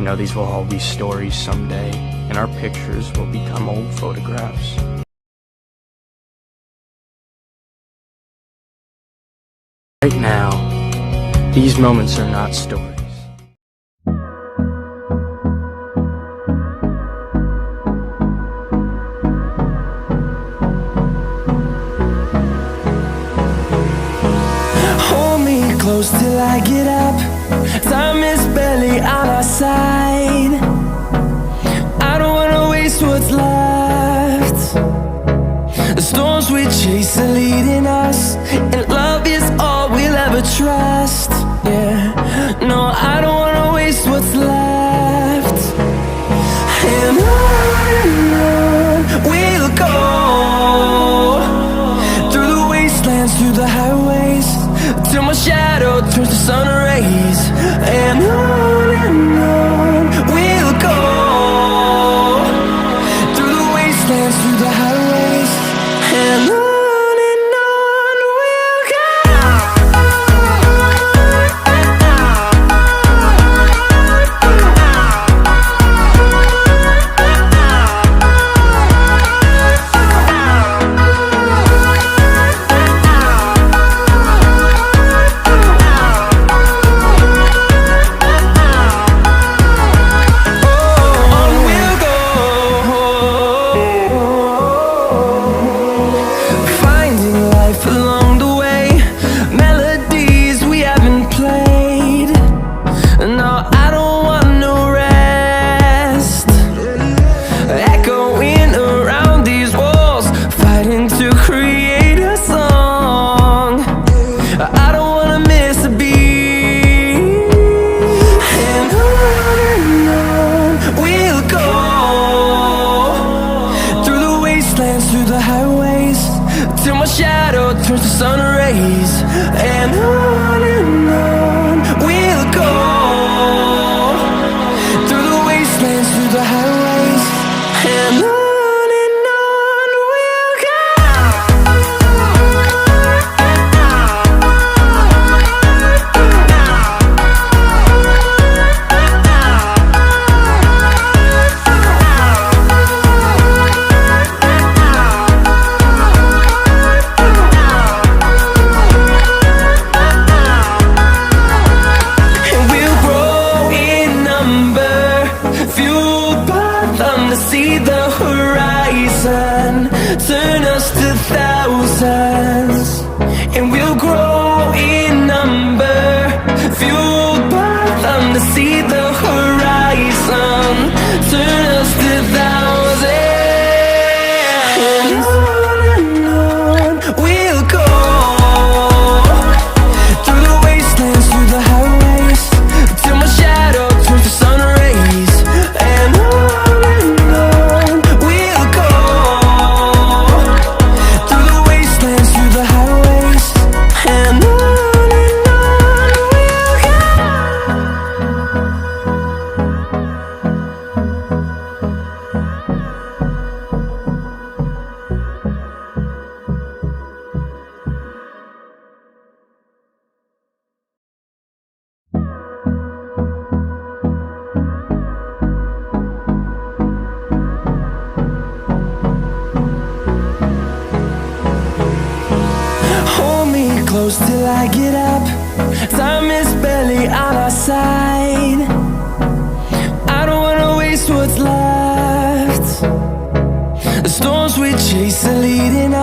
know these will all be stories someday, and our pictures will become old photographs. Right now, these moments are not stories. Hold me close till I get up. Time is barely on our side. I don't wanna waste what's left. The storms we chase are leading us, and love is all we'll ever trust. Yeah, no, I don't wanna waste what's left. And on we'll go, through the wastelands, through the highways, till my shadow turns to sun rays. And on we'll go, through the wastelands, through the highways, and on we'll go. Along the way, melodies we haven't played. No, I don't want no rest. Echoing around these walls, fighting to create a song. I don't wanna miss a beat. And on we'll go, through the wastelands, through the highways, till my shadow turns to sun rays. And on we'll go, through the wastelands, through the highways, and on we'll go. See the horizon, turn us to thousands, and we'll grow in number, fueled by them to see the horizon, turn us to thousands. And on we'll go, through the wastelands, through the highways, till my shadow turns to sun rays. And close till I get up. Time is barely on our side. I don't wanna waste what's left. The storms we chase are leading us.